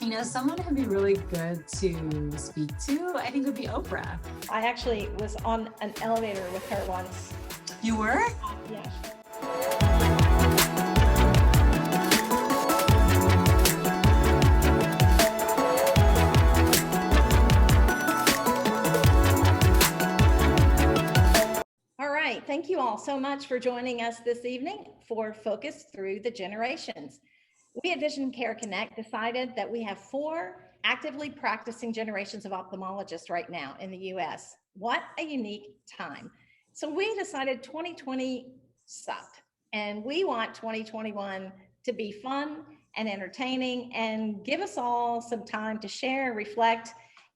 Someone who'd be really good to speak to, I think would be Oprah. I actually was on an elevator with her once. You were? Yes. All right. Thank you all so much for joining us this evening for Focus Through the Generations. We at Vision Care Connect decided that we have 4 actively practicing generations of ophthalmologists right now in the US. What a unique time. So we decided 2020 sucked, and we want 2021 to be fun and entertaining and give us all some time to share, reflect,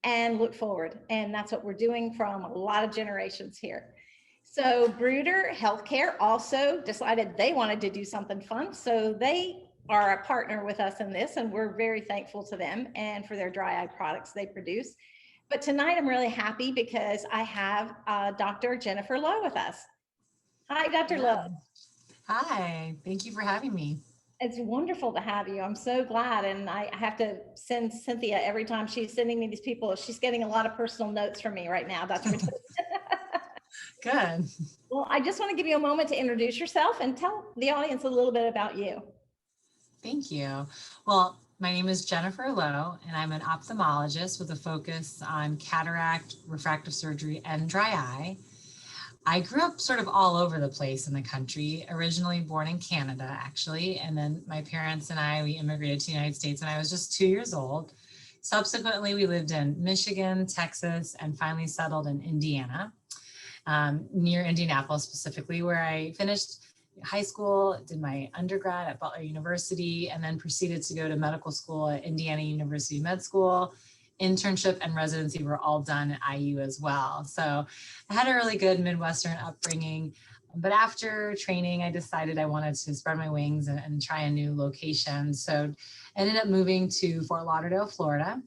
and look forward. And that's what we're doing from a lot of generations here. So Bruder Healthcare also decided they wanted to do something fun. So they are a partner with us in this, and we're very thankful to them and for their dry eye products they produce. But tonight I'm really happy because I have Dr. Jennifer Loh with us. Hi, Dr. Loh. Hi, thank you for having me. It's wonderful to have you. I'm so glad. And I have to send Cynthia every time she's sending me these people. She's getting a lot of personal notes from me right now, Dr. Good. Well, I just want to give you a moment to introduce yourself and tell the audience a little bit about you. Thank you. Well, my name is Jennifer Loh, and I'm an ophthalmologist with a focus on cataract, refractive surgery, and dry eye. I grew up sort of all over the place in the country, originally born in Canada, actually. And then my parents and we immigrated to the United States when I was just 2 years old. Subsequently, we lived in Michigan, Texas, and finally settled in Indiana, near Indianapolis specifically, where I finished high school, did my undergrad at Butler University, and then proceeded to go to medical school at Indiana University Med School. Internship and residency were all done at IU as well. So I had a really good Midwestern upbringing. But after training, I decided I wanted to spread my wings and try a new location. So I ended up moving to Fort Lauderdale, Florida,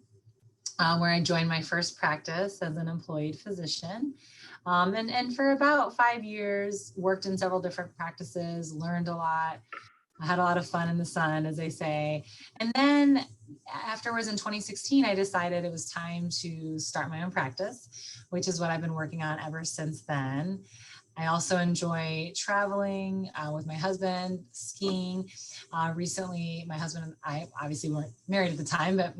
where I joined my first practice as an employed physician. And for about 5 years, worked in several different practices, learned a lot. I had a lot of fun in the sun, as they say. And then afterwards in 2016, I decided it was time to start my own practice, which is what I've been working on ever since then. I also enjoy traveling with my husband, skiing. Recently, my husband and I obviously weren't married at the time, but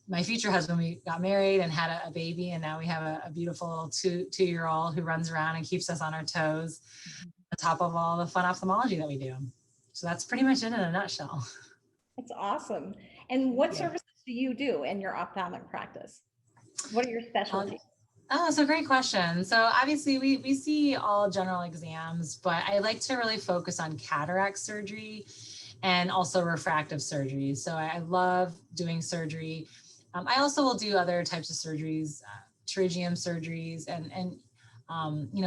my future husband, we got married and had a baby, and now we have a beautiful two-year-old who runs around and keeps us on our toes on top of all the fun ophthalmology that we do. So that's pretty much it in a nutshell. That's awesome. And what services do you do in your ophthalmic practice? What are your specialties? So great question. So obviously we see all general exams, but I like to really focus on cataract surgery and also refractive surgery. So I love doing surgery. I also will do other types of surgeries, pterygium surgeries, and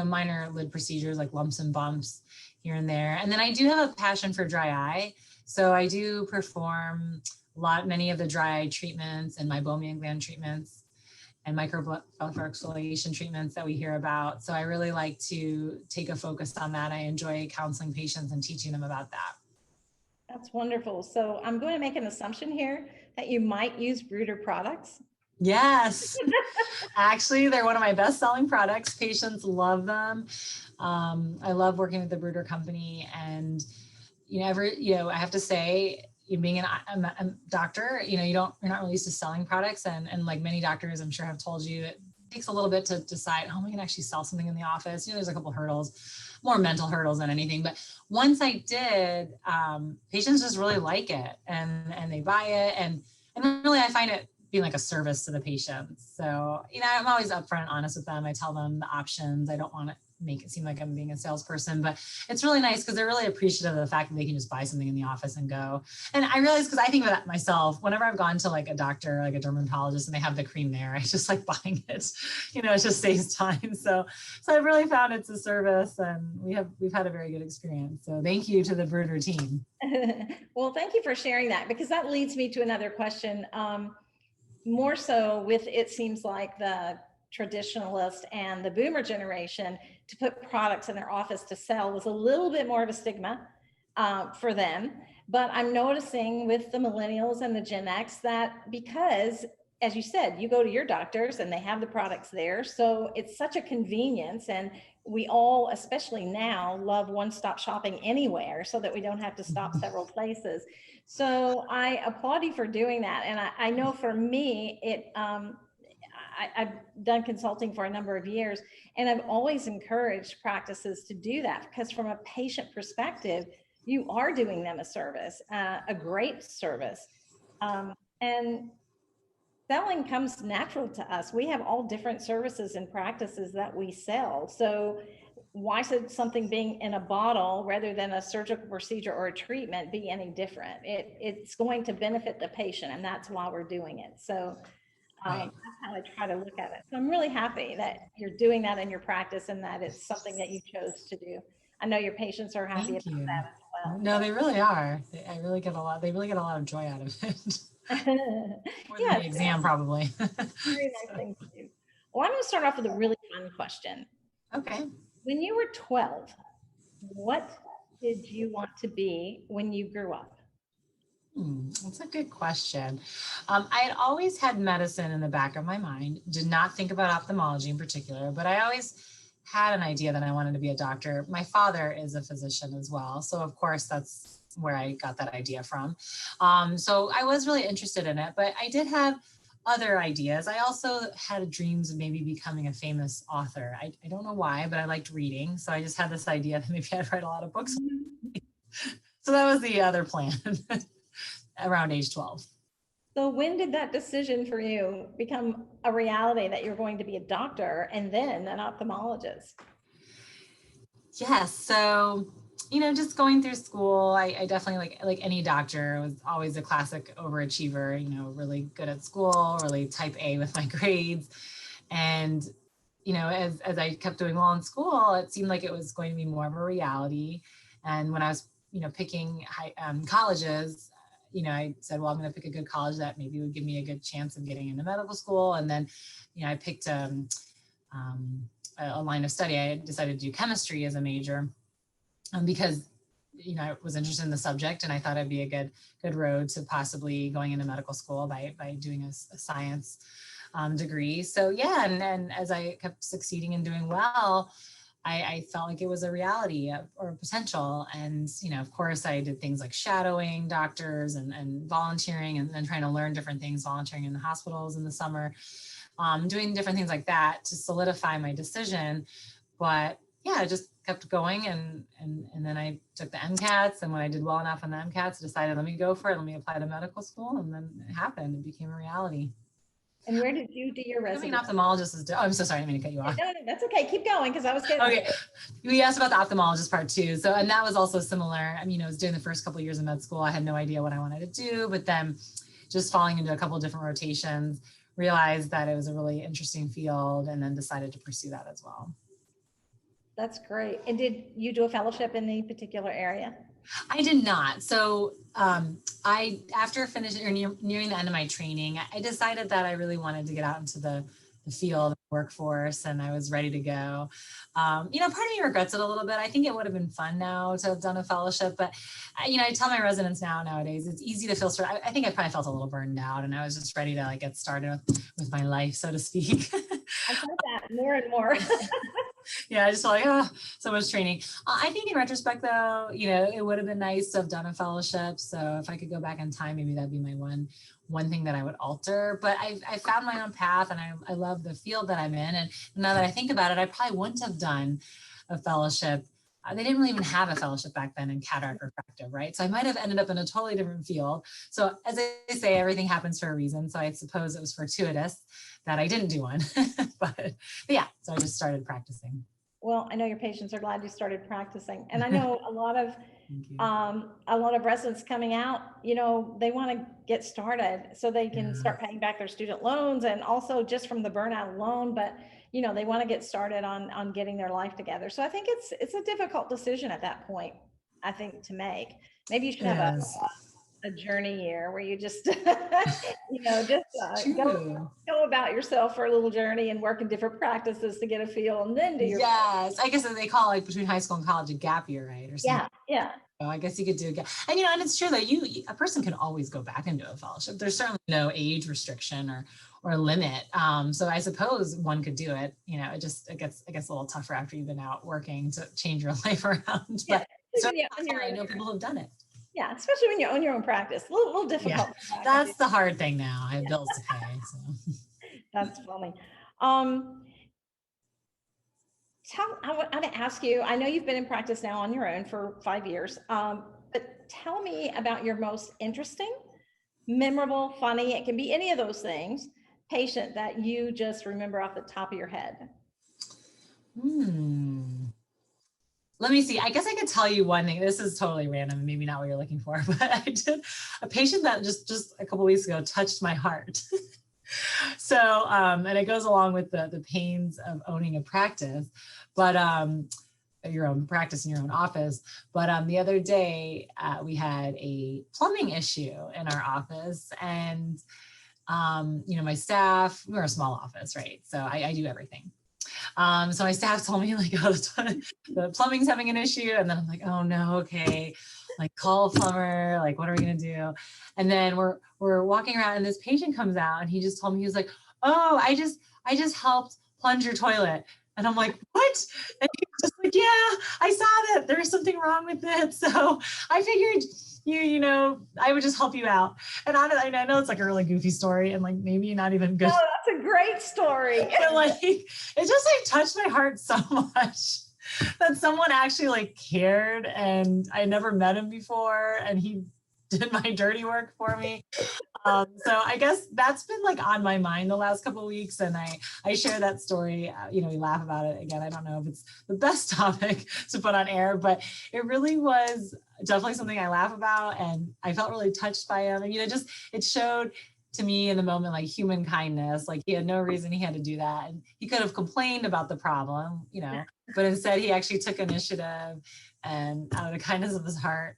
minor lid procedures like lumps and bumps here and there. And then I do have a passion for dry eye. So I do perform many of the dry eye treatments and meibomian gland treatments and microexfoliation treatments that we hear about. So I really like to take a focus on that. I enjoy counseling patients and teaching them about that. That's wonderful. So I'm going to make an assumption here that you might use Bruder products. Yes, actually, they're one of my best-selling products. Patients love them. I love working with the Bruder company, and I have to say, being a doctor, you're not really used to selling products, and like many doctors, I'm sure have told you, it takes a little bit to decide how am I going to actually sell something in the office. There's a couple hurdles, more mental hurdles than anything. But once I did, patients just really like it, and they buy it, and really I find it being like a service to the patients. So, I'm always upfront and honest with them. I tell them the options. I don't want to make it seem like I'm being a salesperson, but it's really nice because they're really appreciative of the fact that they can just buy something in the office and go. And I realize, because I think of that myself, whenever I've gone to like a doctor, like a dermatologist, and they have the cream there, I just like buying it. It just saves time. So I've really found it's a service, and we've had a very good experience. So thank you to the Bruder team. Well, thank you for sharing that, because that leads me to another question. More so with, it seems like the traditionalist and the boomer generation, to put products in their office to sell was a little bit more of a stigma for them. But I'm noticing with the millennials and the Gen X that because, as you said, you go to your doctors and they have the products there. So it's such a convenience. And we all, especially now, love one-stop shopping anywhere so that we don't have to stop several places. So I applaud you for doing that. And I know for me, I've done consulting for a number of years, and I've always encouraged practices to do that because from a patient perspective, you are doing them a service, a great service. And selling comes natural to us. We have all different services and practices that we sell. So why should something being in a bottle rather than a surgical procedure or a treatment be any different? It's going to benefit the patient, and that's why we're doing it. So Right. that's how I try to look at it. So I'm really happy that you're doing that in your practice and that it's something that you chose to do. I know your patients are happy Thank about you. that as well. No, they really are. I really get a lot. They really get a lot of joy out of it. More than Yes, the exam, probably. very nice thing to do. Well, I'm going to start off with a really fun question. Okay. When you were 12, what did you want to be when you grew up? That's a good question. I had always had medicine in the back of my mind, did not think about ophthalmology in particular, but I always had an idea that I wanted to be a doctor. My father is a physician as well. So of course that's where I got that idea from. So I was really interested in it, but I did have other ideas. I also had dreams of maybe becoming a famous author. I don't know why, but I liked reading. So I just had this idea that maybe I'd write a lot of books. So that was the other plan around age 12. So when did that decision for you become a reality that you're going to be a doctor and then an ophthalmologist? Yes. So, just going through school, I definitely like any doctor was always a classic overachiever, really good at school, really type A with my grades. And, as I kept doing well in school, it seemed like it was going to be more of a reality. And when I was, picking colleges, I said, well, I'm going to pick a good college that maybe would give me a good chance of getting into medical school. And then, I picked a line of study. I decided to do chemistry as a major because, I was interested in the subject and I thought it'd be a good road to possibly going into medical school by doing a science degree. So yeah, and as I kept succeeding and doing well, I felt like it was a reality or a potential. And, of course, I did things like shadowing doctors and volunteering and then trying to learn different things, volunteering in the hospitals in the summer, doing different things like that to solidify my decision. But yeah, I just kept going. And then I took the MCATs. And when I did well enough on the MCATs, I decided, let me go for it. Let me apply to medical school. And then it happened. It became a reality. And where did you do your Becoming residency? an ophthalmologist is, I'm so sorry, I didn't mean to cut you off. No, that's okay. Keep going because I was getting. Okay, we asked about the ophthalmologist part too. So, and that was also similar. I mean, I was doing the first couple of years of med school. I had no idea what I wanted to do, but then just falling into a couple of different rotations, realized that it was a really interesting field and then decided to pursue that as well. That's great. And did you do a fellowship in the particular area? I did not. So after finishing or nearing the end of my training, I decided that I really wanted to get out into the field workforce and I was ready to go. Part of me regrets it a little bit. I think it would have been fun now to have done a fellowship, but I tell my residents nowadays, it's easy to feel I think I probably felt a little burned out and I was just ready to get started with my life, so to speak. I've heard that more and more. Yeah, I just felt like, so much training. I think in retrospect, though, it would have been nice to have done a fellowship. So if I could go back in time, maybe that'd be my one thing that I would alter. But I found my own path and I love the field that I'm in. And now that I think about it, I probably wouldn't have done a fellowship. They didn't really even have a fellowship back then in cataract refractive, right? So I might have ended up in a totally different field. So as I say, everything happens for a reason. So I suppose it was fortuitous that I didn't do one, but yeah, so I just started practicing. Well, I know your patients are glad you started practicing. And I know a lot of residents coming out, they want to get started so they can start paying back their student loans and also just from the burnout alone, but they want to get started on getting their life together. So I think it's a difficult decision at that point, I think, to make. Maybe you should have a journey year where you just, go about yourself for a little journey and work in different practices to get a feel and then do your. Yes, I guess they call it between high school and college a gap year, right? Or something. Yeah. I guess you could do again. And, and it's true that a person can always go back into a fellowship. There's certainly no age restriction or limit. So I suppose one could do it. It gets a little tougher after you've been out working to change your life around. Yeah, But it's when you own possible. your I own know people who've done it. Yeah, especially when you own your own practice. A little Yeah, difficult. that's the hard thing now. I have bills to pay. So. That's funny. I want to ask you, I know you've been in practice now on your own for 5 years, but tell me about your most interesting, memorable, funny, it can be any of those things, patient that you just remember off the top of your head. Let me see. I guess I could tell you one thing. This is totally random, maybe not what you're looking for, but I did a patient that just a couple of weeks ago touched my heart. So, and it goes along with the pains of owning a practice, but your own practice in your own office. But the other day we had a plumbing issue in our office, and my staff, we're a small office, right? So I do everything. So my staff told me like, oh, the plumbing's having an issue. And then I'm like, oh no, okay. Like call a plumber, like, what are we going to do? And then we're walking around and this patient comes out and he just told me, he was like, oh, I just helped plunge your toilet. And I'm like, what? And he was just like, yeah, I saw that there's something wrong with it. So I figured I would just help you out. And I know it's like a really goofy story and like maybe not even good. Oh, that's a great story. But like, it just like touched my heart so much that someone actually like cared, and I never met him before and he did my dirty work for me. So I guess that's been like on my mind the last couple of weeks, and I share that story. We laugh about it again. I don't know if it's the best topic to put on air, but it really was definitely something I laugh about, and I felt really touched by him. And it showed to me in the moment like human kindness. Like he had no reason he had to do that, and he could have complained about the problem, but instead he actually took initiative, and out of the kindness of his heart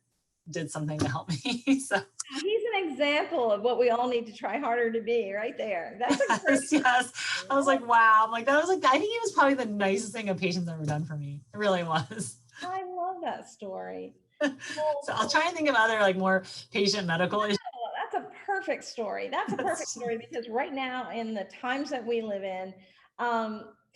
did something to help me. So he's an example of what we all need to try harder to be right there. That's a great yes. I was like, wow. I'm like, I think he was probably the nicest thing a patient's ever done for me. It really was. I love that story. So I'll try and think of other like more patient medical issues. That's a perfect story. That's a perfect story because right now in the times that we live in,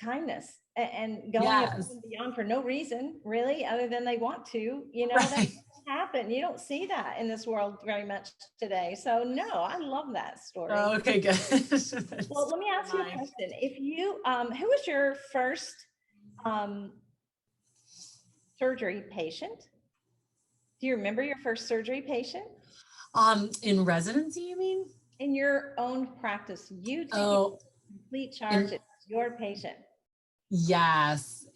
kindness and going above and beyond for no reason really other than they want to, that doesn't happen. You don't see that in this world very much today. So no, I love that story. Oh, okay, good. Well, let me ask you a question. If you, who was your first surgery patient? Do you remember your first surgery patient? In residency, you mean? In your own practice, you take complete charge. It's your patient. Yes,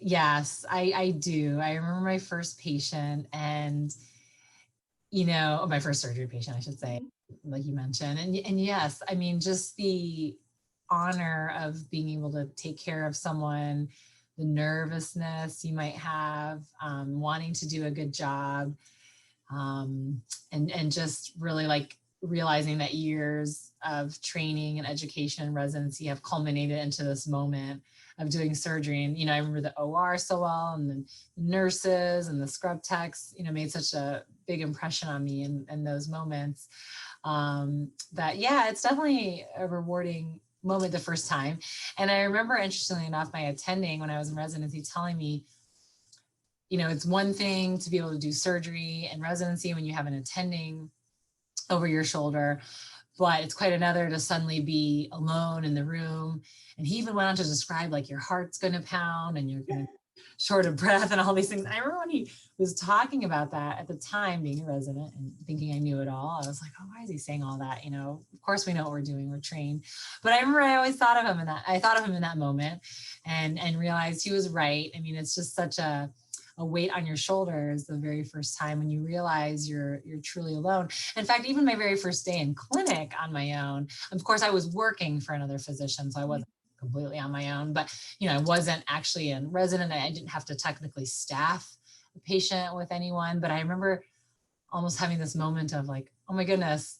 I do. I remember my first patient, and my first surgery patient, I should say, like you mentioned, and yes, I mean, just the honor of being able to take care of someone, the nervousness you might have, wanting to do a good job. And just really like realizing that years of training and education and residency have culminated into this moment of doing surgery. And, I remember the OR so well, and the nurses and the scrub techs, made such a big impression on me in those moments, that, it's definitely a rewarding moment the first time. And I remember, interestingly enough, my attending when I was in residency telling me, it's one thing to be able to do surgery and residency when you have an attending over your shoulder, but it's quite another to suddenly be alone in the room. And he even went on to describe like your heart's going to pound and you're going to short of breath and all these things. And I remember when he was talking about that at the time, being a resident and thinking I knew it all, I was like, oh, why is he saying all that? Of course we know what we're doing, we're trained. But I remember I always thought of him in that moment and realized he was right. I mean, it's just such a weight on your shoulders the very first time when you realize you're truly alone. In fact, even my very first day in clinic on my own, of course I was working for another physician, so I wasn't completely on my own, but I wasn't actually in resident. I didn't have to technically staff a patient with anyone, but I remember almost having this moment of like, oh my goodness,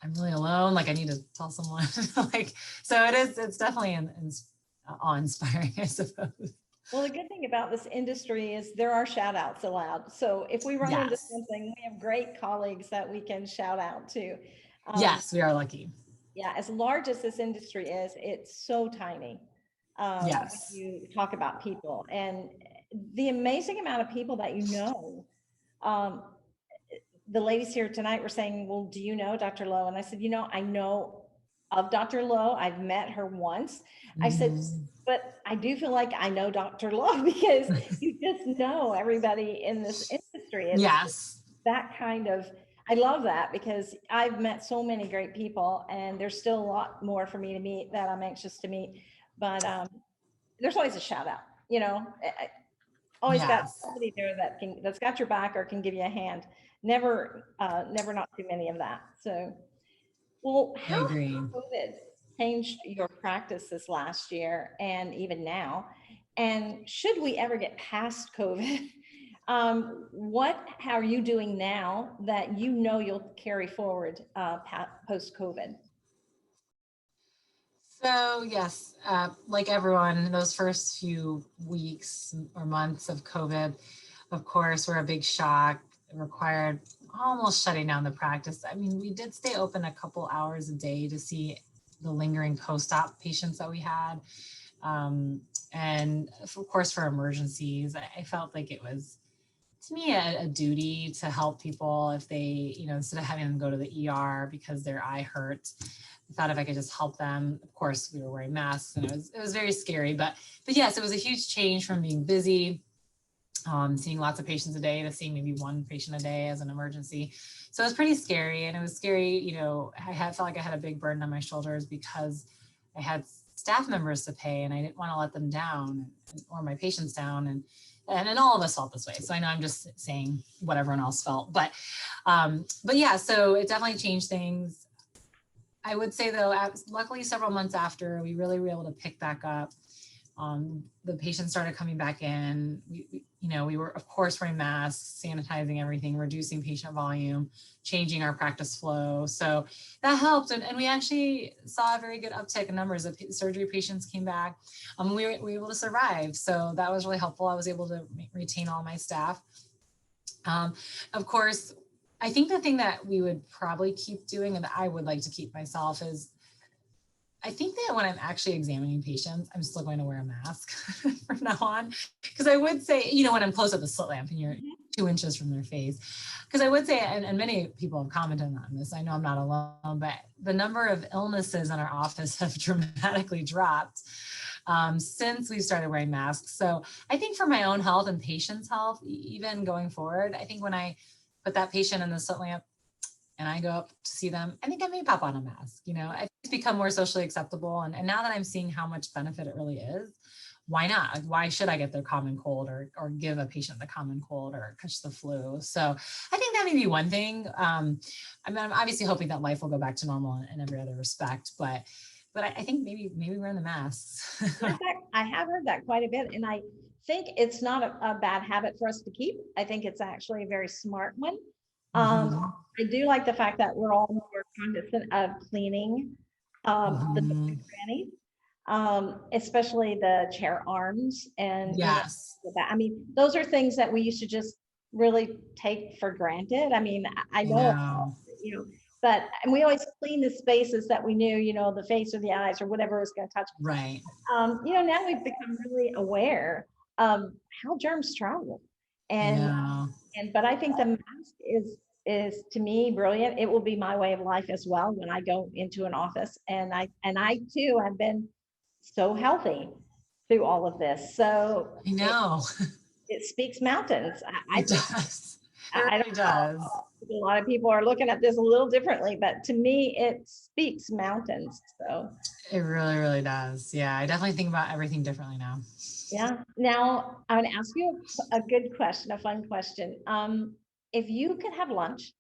I'm really alone. Like I need to tell someone. So it's definitely awe-inspiring, I suppose. Well, the good thing about this industry is there are shout outs allowed. So if we run into Yes. something, we have great colleagues that we can shout out to. Um, Yes, we are lucky. yeah, as large as this industry is, it's so tiny. When Yes. you talk about people and the amazing amount of people that you know. Um, the ladies here tonight were saying, well, do you know Dr. Loh? And I said, I know of Dr. Loh. I've met her once. I said, Mhm. but I do feel like I know Dr. Loh because you just know everybody in this industry. It's Yes. that kind of, I love that because I've met so many great people and there's still a lot more for me to meet that I'm anxious to meet. But there's always a shout out, always got Yes. somebody there that's got your back or can give you a hand. Never not too many of that. So, well, I how agree. has COVID changed your practice this last year and even now? And should we ever get past COVID, how are you doing now that you'll carry forward post COVID? So yes, like everyone, those first few weeks or months of COVID, of course, were a big shock. It required almost shutting down the practice. I mean, we did stay open a couple hours a day to see the lingering post-op patients that we had. And of course, for emergencies, I felt like it was, to me, a duty to help people if they, instead of having them go to the ER because their eye hurt. I thought if I could just help them. Of course, we were wearing masks, and it was very scary. But yes, it was a huge change from being busy, seeing lots of patients a day to seeing maybe one patient a day as an emergency. So it was pretty scary, and it was scary. Felt like I had a big burden on my shoulders because I had staff members to pay, and I didn't want to let them down or my patients down, and all of us felt this way. So I know I'm just saying what everyone else felt, but yeah, so it definitely changed things. I would say though, luckily several months after, we really were able to pick back up. The patients started coming back in. We were of course wearing masks, sanitizing everything, reducing patient volume, changing our practice flow. So that helped. And we actually saw a very good uptick in numbers of surgery patients came back. We were able to survive. So that was really helpful. I was able to retain all my staff. Of course, I think the thing that we would probably keep doing, and that I would like to keep myself, is I think that when I'm actually examining patients, I'm still going to wear a mask from now on. Because I would say, when I'm close to the slit lamp and you're 2 inches from their face, because I would say, and many people have commented on this, I know I'm not alone, but the number of illnesses in our office have dramatically dropped since we started wearing masks. So I think for my own health and patients' health, even going forward, I think when I put that patient in the slit lamp and I go up to see them, I think I may pop on a mask. It's become more socially acceptable. And now that I'm seeing how much benefit it really is, why not? Like, why should I get the common cold or give a patient the common cold or catch the flu? So I think that may be one thing. I'm obviously hoping that life will go back to normal in every other respect, but I think maybe wearing the masks. In fact, I have heard that quite a bit, and I think it's not a bad habit for us to keep. I think it's actually a very smart one. Mhm. I do like the fact that we're all more cognizant of cleaning the nooks and Mhm. crannies, especially the chair arms and Yes. I mean, those are things that we used to just really take for granted. I mean, I I know, know. you know, and we always clean the spaces that we knew, the face or the eyes or whatever was going to touch. Right. Now we've become really aware of how germs travel. I And know. but I think the mask is to me brilliant. It will be my way of life as well when I go into an office. And I too have been so healthy through all of this. So I it, know. it speaks mountains. I It think does. It I don't really know. does. A lot of people are looking at this a little differently, but to me, it speaks mountains. So It really, really does. Yeah, I definitely think about everything differently now. yeah. Now I'm going to ask you a good question, a fun question. If you could have lunch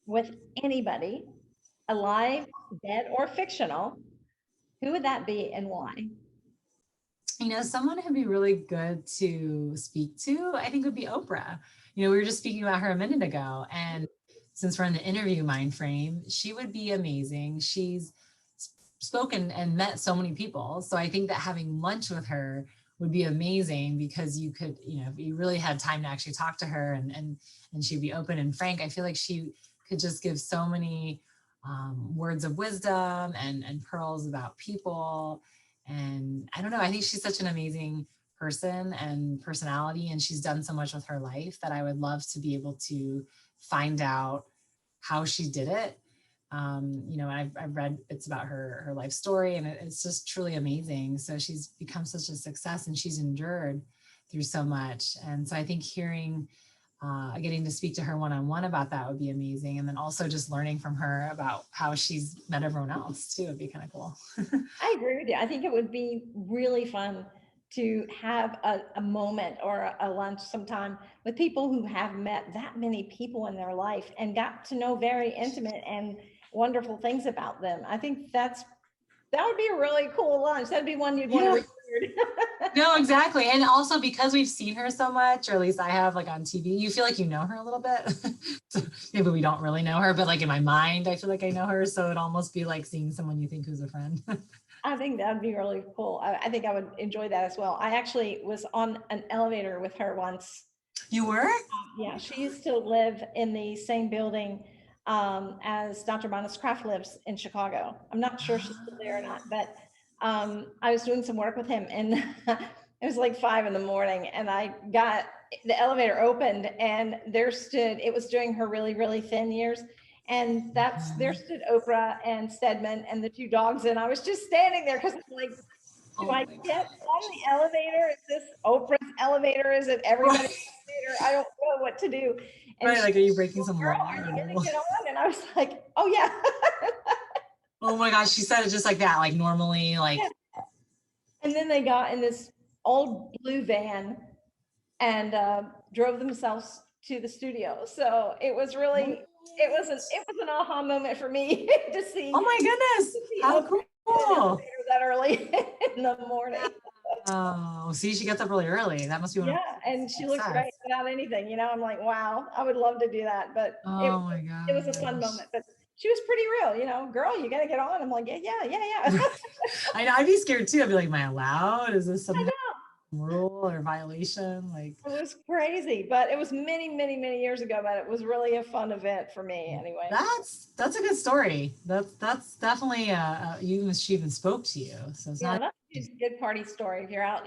with anybody, alive, dead, or fictional, who would that be and why? Someone who'd be really good to speak to, I think would be Oprah. We were just speaking about her a minute ago. And since we're in the interview mind frame, she would be amazing. She's spoken and met so many people. So I think that having lunch with her would be amazing, because you could, if you really had time to actually talk to her, and she'd be open and frank, I feel like she could just give so many words of wisdom and pearls about people. And I don't know, I think she's such an amazing person and personality, and she's done so much with her life that I would love to be able to find out how she did it. I've read bits about her life story, and it's just truly amazing. So she's become such a success, and she's endured through so much. And so I think getting to speak to her one-on-one about that would be amazing. And then also just learning from her about how she's met everyone else too would be kind of cool. I agree with you. I think it would be really fun to have a moment or a lunch sometime with people who have met that many people in their life and got to know very intimate and wonderful things about them. I think that would be a really cool lunch. That'd be one you'd want to record. No, exactly. And also because we've seen her so much, or at least I have, like on TV, you feel like you know her a little bit. So maybe we don't really know her, but like in my mind, I feel like I know her. So it'd almost be like seeing someone you think who's a friend. I think that'd be really cool. I think I would enjoy that as well. I actually was on an elevator with her once. You were? Yeah, she used to live in the same building as Dr. Bonus Kraft lives in Chicago. I'm not sure she's still there or not, but I was doing some work with him, and it was like 5 a.m, and I got the elevator opened, and it was during her really, really thin years. And there stood Oprah and Stedman and the 2 dogs. And I was just standing there because I'm like, do I get on the elevator? Is this Oprah's elevator? Is it everybody's elevator? I don't know what to do. And right, like, are you breaking some law? Are you going to get on? And I was like, oh, yeah. Oh my gosh, she said it just like that, like normally, like. Yeah. And then they got in this old blue van and drove themselves to the studio. So it was really, it was an aha moment for me to see. Oh my goodness, how cool. That early in the morning. Oh, see, she gets up really early. That must be one. Yeah, and she looked great without anything. I'm like, wow, I would love to do that. But it was a fun moment. But she was pretty real, girl, you got to get on. I'm like, yeah. I know, I'd be scared too. I'd be like, am I allowed? Is this some rule or violation? Like, it was crazy, but it was many, many, many years ago, but it was really a fun event for me anyway. That's a good story. That's definitely she even spoke to you. So it's not that's a good party story. If you're out,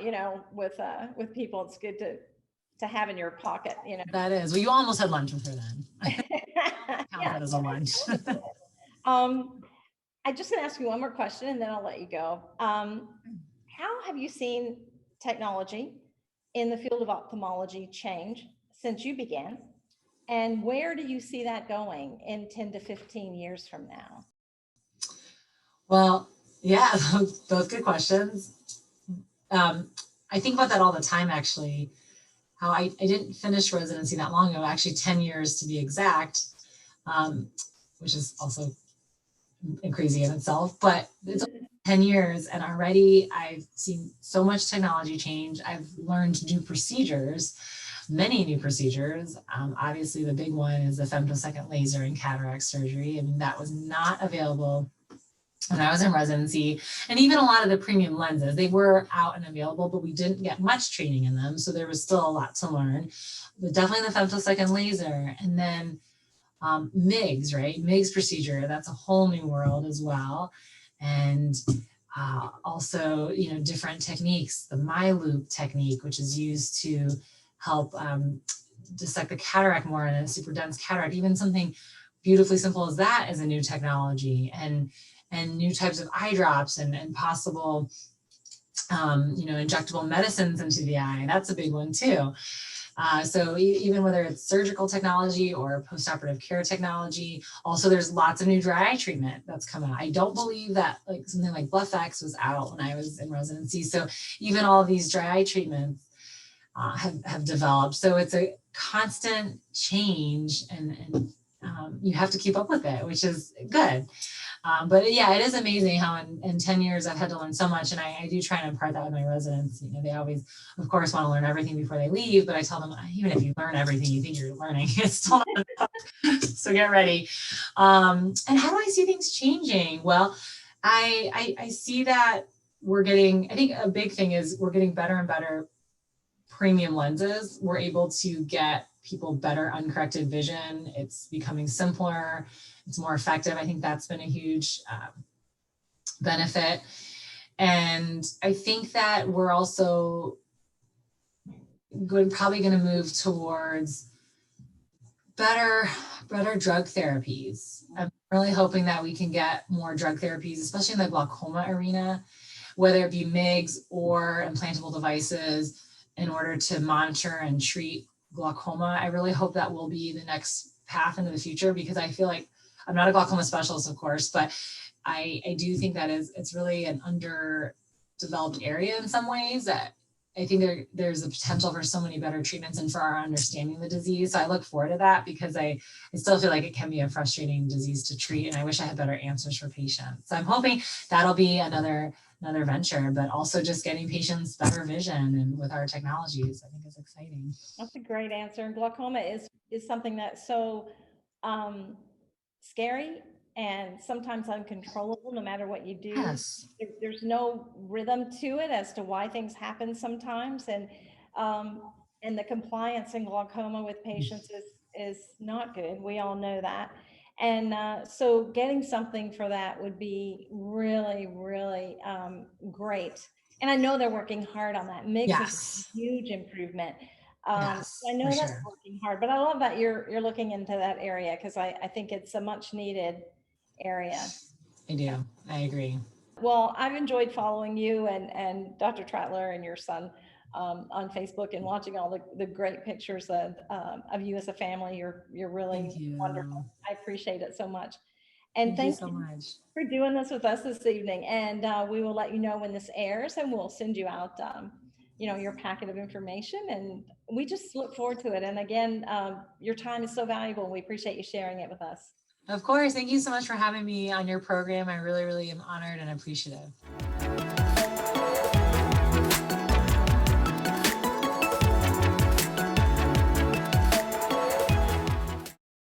with people, it's good to have in your pocket, That is. Well, you almost had lunch with her then. Count that as a lunch. I'm just going to ask you one more question and then I'll let you go. How have you seen technology in the field of ophthalmology change since you began? And where do you see that going in 10 to 15 years from now? Well, yeah, those good questions. I think about that all the time, actually, how I didn't finish residency that long ago, actually 10 years to be exact, which is also crazy in itself, but it's 10 years and already I've seen so much technology change. I've learned to do procedures, many new procedures. Obviously the big one is the femtosecond laser and cataract surgery. I mean, that was not available when I was in residency. And even a lot of the premium lenses, they were out and available, but we didn't get much training in them. So there was still a lot to learn, but definitely the femtosecond laser. And then MIGS, right? MIGS procedure, that's a whole new world as well. And also, different techniques, the MyLoop technique, which is used to help dissect the cataract more in a super dense cataract. Even something beautifully simple as that is a new technology, and new types of eye drops and possible, injectable medicines into the eye. That's a big one too. So even whether it's surgical technology or postoperative care technology, also there's lots of new dry eye treatment that's come out. I don't believe that like something like BluffX was out when I was in residency. So even all of these dry eye treatments have developed. So it's a constant change and you have to keep up with it, which is good. But yeah, it is amazing how in 10 years I've had to learn so much, and I do try and impart that with my residents. They always, of course, want to learn everything before they leave, but I tell them, even if you learn everything you think you're learning, it's still not enough. So get ready. And how do I see things changing? Well, I see that I think a big thing is we're getting better and better premium lenses. We're able to get people better uncorrected vision. It's becoming simpler. It's more effective. I think that's been a huge benefit. And I think that we're also probably going to move towards better drug therapies. I'm really hoping that we can get more drug therapies, especially in the glaucoma arena, whether it be MIGS or implantable devices, in order to monitor and treat glaucoma. I really hope that will be the next path into the future, because I feel like I'm not a glaucoma specialist, of course, but I do think that it's really an underdeveloped area in some ways, that I think there's a potential for so many better treatments and for our understanding the disease. So I look forward to that, because I still feel like it can be a frustrating disease to treat, and I wish I had better answers for patients. So I'm hoping that'll be another venture, but also just getting patients better vision and with our technologies, I think is exciting. That's a great answer. And glaucoma is something that's so scary and sometimes uncontrollable no matter what you do. Yes. There's no rhythm to it as to why things happen sometimes. And the compliance in glaucoma with patients is not good. We all know that. And so getting something for that would be really, really great. And I know they're working hard on that. MIGS is Yes. a huge improvement. Yes, I know for that's sure. working hard, but I love that you're looking into that area, because I think it's a much needed area. I do. I agree. Well, I've enjoyed following you and Dr. Tratler and your son on Facebook, and watching all the great pictures of you as a family. You're really Thank you. wonderful. I appreciate it so much. And Thank you thank so you much. for doing this with us this evening. And we will let you know when this airs, and we'll send you out, your packet of information. And we just look forward to it. And again, your time is so valuable, and we appreciate you sharing it with us. Of course. Thank you so much for having me on your program. I really, really am honored and appreciative.